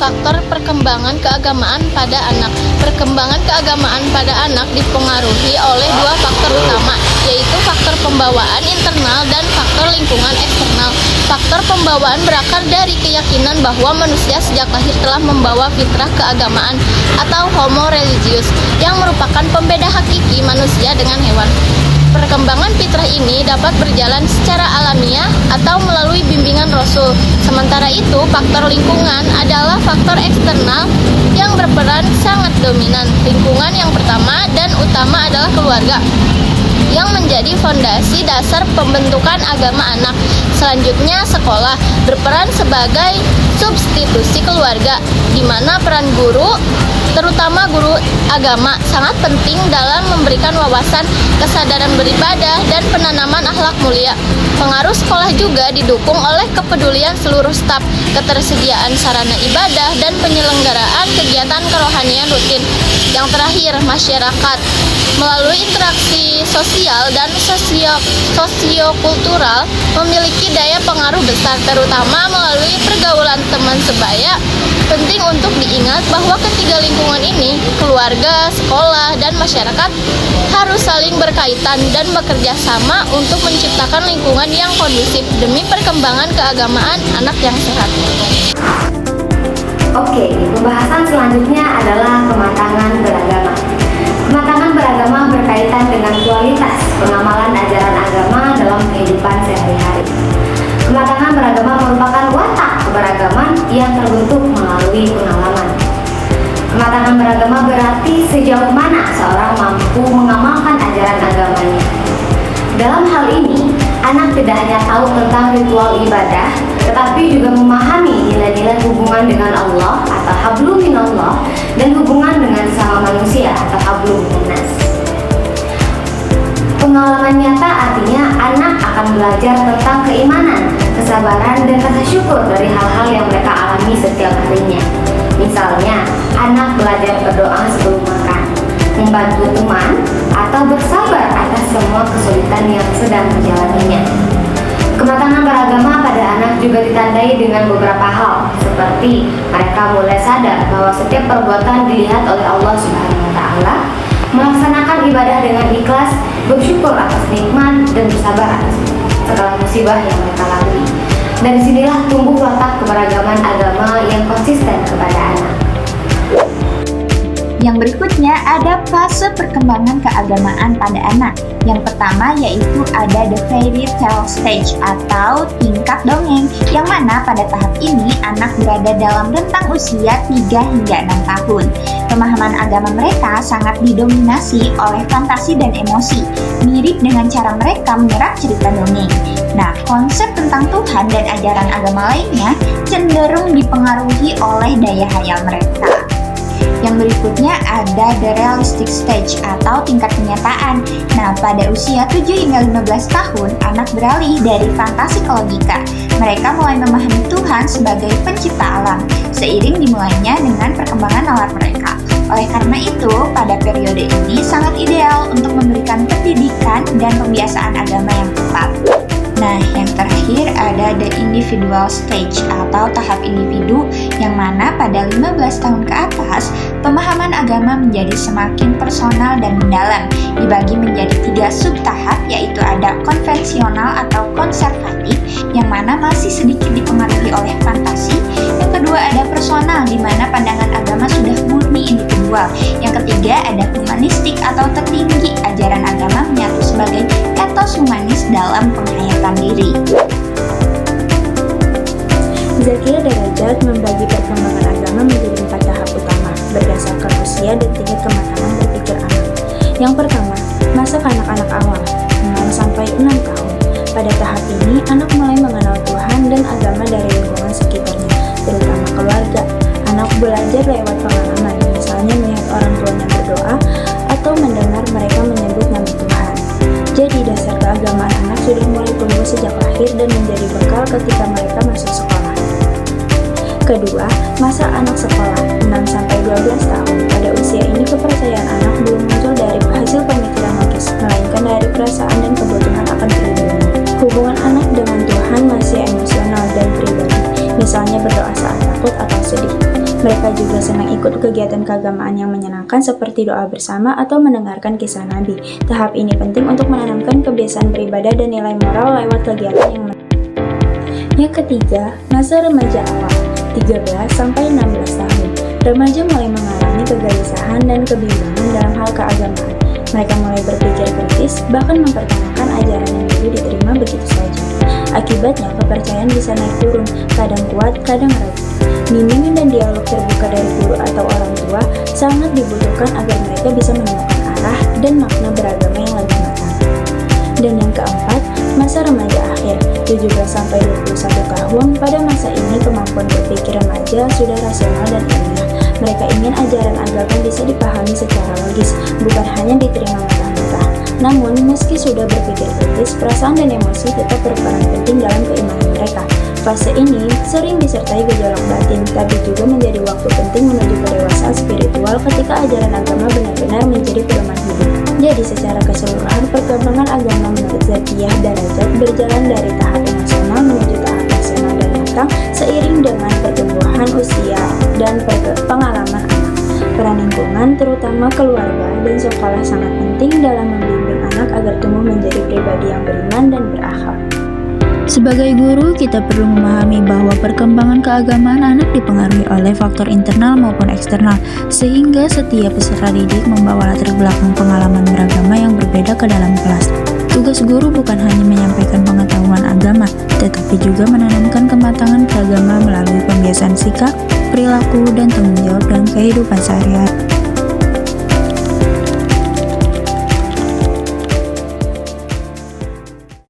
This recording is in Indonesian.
faktor perkembangan keagamaan pada anak. Perkembangan keagamaan pada anak dipengaruhi oleh dua faktor utama, yaitu faktor pembawaan internal dan faktor lingkungan eksternal. Faktor pembawaan berakar dari keyakinan bahwa manusia sejak lahir telah membawa fitrah keagamaan atau homo religius, yang merupakan pembeda hakiki manusia dengan hewan. Perkembangan fitrah ini dapat berjalan secara alamiah atau melalui bimbingan Rasul. Sementara itu, faktor lingkungan adalah faktor eksternal yang berperan sangat dominan. Lingkungan yang pertama dan utama adalah keluarga, yang menjadi fondasi dasar pembentukan agama anak. Selanjutnya, sekolah berperan sebagai substitusi keluarga, di mana peran guru, terutama guru agama, sangat penting dalam memberikan wawasan, kesadaran beribadah, dan penanaman akhlak mulia. Pengaruh sekolah juga didukung oleh kepedulian seluruh staf, ketersediaan sarana ibadah, dan penyelenggaraan kegiatan kerohanian rutin. Yang terakhir, masyarakat melalui interaksi sosial dan sosiokultural memiliki daya pengaruh besar, terutama melalui pergaulan teman sebaya. Penting untuk diingat bahwa ketiga lingkungan ini, keluarga, sekolah, dan masyarakat, harus saling berkaitan dan bekerja sama untuk menciptakan lingkungan yang kondusif demi perkembangan keagamaan anak yang sehat. Oke, pembahasan selanjutnya adalah kematangan beragama. Kematangan beragama berkaitan dengan kualitas pengamalan ajaran agama dalam kehidupan sehari-hari. Kematangan beragama merupakan watak keberagaman yang terbentuk melalui pengalaman. Kematangan beragama berarti sejauh mana seorang mampu mengamalkan ajaran agamanya. Dalam hal ini, anak tidak hanya tahu tentang ritual ibadah, tetapi juga memahami nilai-nilai hubungan dengan Allah atau hablum minallah dan hubungan dengan sesama manusia atau hablum minannas. Pengalaman nyata artinya anak akan belajar tentang keimanan, kesabaran, dan rasa syukur dari hal-hal yang mereka alami setiap harinya. Misalnya, anak belajar berdoa sebelum makan, membantu teman, atau bersabar atas semua kesulitan yang sedang dijalaninya. Kematangan beragama pada anak juga ditandai dengan beberapa hal, seperti mereka mulai sadar bahwa setiap perbuatan dilihat oleh Allah Subhanahu wa Ta'ala, melaksanakan ibadah dengan ikhlas, bersyukur atas nikmat, dan bersabar atas segala musibah yang mereka lalui. Dari sinilah tumbuh watak keberagaman agama yang konsisten kepada anak. Yang berikutnya ada fase perkembangan keagamaan pada anak. Yang pertama yaitu ada the fairy tale stage atau tingkat dongeng, yang mana pada tahap ini anak berada dalam rentang usia 3 hingga 6 tahun. Pemahaman agama mereka sangat didominasi oleh fantasi dan emosi, mirip dengan cara mereka menyerap cerita dongeng. Nah, konsep tentang Tuhan dan ajaran agama lainnya cenderung dipengaruhi oleh daya hayal mereka. Yang berikutnya ada the realistic stage atau tingkat kenyataan. Nah, pada usia 7 hingga 15 tahun, anak beralih dari fantasi ke logika. Mereka mulai memahami Tuhan sebagai pencipta alam, seiring dimulainya dengan perkembangan nalar mereka. Oleh karena itu, pada periode ini sangat ideal untuk memberikan pendidikan dan pembiasaan agama yang tepat. Nah, yang terakhir ada the individual stage atau tahap individu, yang mana pada 15 tahun ke atas, pemahaman agama menjadi semakin personal dan mendalam, dibagi menjadi 3 subtahap, yaitu ada konvensional atau konservatif, yang mana masih sedikit dipengaruhi oleh fantasi. Yang kedua ada personal, di mana pandangan agama sudah murni individual. Yang ketiga ada humanistik atau tertinggi, ajaran agama menyatu sebagai etos humanis dalam penghayatan diri. Zakia Darajat membagi perkembangan agama menjadi 4 tahap utama berdasarkan usia dan tingkat kematangan berpikir anak. Yang pertama, masa kanak-anak awal 6-6 tahun. Pada tahap ini, anak mulai mengenal Tuhan dan agama dari lingkungan sekitarnya, terutama keluarga. Anak belajar lewat pengalaman, misalnya melihat orang tuanya berdoa atau mendengar mereka menyebut nama Tuhan. Jadi dasar keagamaan anak sudah mulai tumbuh sejak lahir dan menjadi bekal ketika mereka masuk sekolah. Kedua, masa anak sekolah 6-12 tahun. Pada usia ini kepercayaan anak belum muncul dari hasil pemikiran logis, melainkan dari perasaan dan kebutuhan akan perlindungan. Hubungan anak dengan Tuhan masih emosional dan pribadi, misalnya berdoa saat takut atau sedih. Mereka juga senang ikut kegiatan keagamaan yang menyenangkan seperti doa bersama atau mendengarkan kisah Nabi. Tahap ini penting untuk menanamkan kebiasaan beribadah dan nilai moral lewat kegiatan yang Yang ketiga, masa remaja awal, 13-16 tahun. Remaja mulai mengalami kegelisahan dan kebimbangan dalam hal keagamaan. Mereka mulai berpikir kritis, bahkan mempertanyakan ajaran yang dulu diterima begitu saja. Akibatnya, kepercayaan bisa naik turun, kadang kuat, kadang ragu. Bimbingan dan dialog terbuka dari guru atau orang tua sangat dibutuhkan agar mereka bisa menemukan arah dan makna beragama yang lebih matang. Dan yang keempat, masa remaja akhir, 17-21 tahun. Pada masa ini, kemampuan berpikir remaja sudah rasional dan ilmiah. Mereka ingin ajaran agama bisa dipahami secara logis, bukan hanya diterima mentah-mentah. Namun, meski sudah berpikir kritis, perasaan dan emosi tetap berperan penting dalam keimanan mereka. Fase ini sering disertai gejolak batin, tapi juga menjadi waktu penting menuju kedewasaan spiritual ketika ajaran agama benar-benar menjadi pedoman hidup. Jadi secara keseluruhan, perkembangan agama menurut Zakiyah Darajat berjalan dari tahap emosional menuju tahap rasional dan matang seiring dengan pertumbuhan usia dan pengalaman anak. Peran lingkungan, terutama keluarga dan sekolah, sangat penting dalam membimbing anak agar tumbuh menjadi pribadi yang beriman dan berakhlak. Sebagai guru, kita perlu memahami bahwa perkembangan keagamaan anak dipengaruhi oleh faktor internal maupun eksternal, sehingga setiap peserta didik membawa latar belakang pengalaman beragama yang berbeda ke dalam kelas. Tugas guru bukan hanya menyampaikan pengetahuan agama, tetapi juga menanamkan kematangan beragama melalui pembiasaan sikap, perilaku, dan tanggung jawab dalam kehidupan sehari-hari.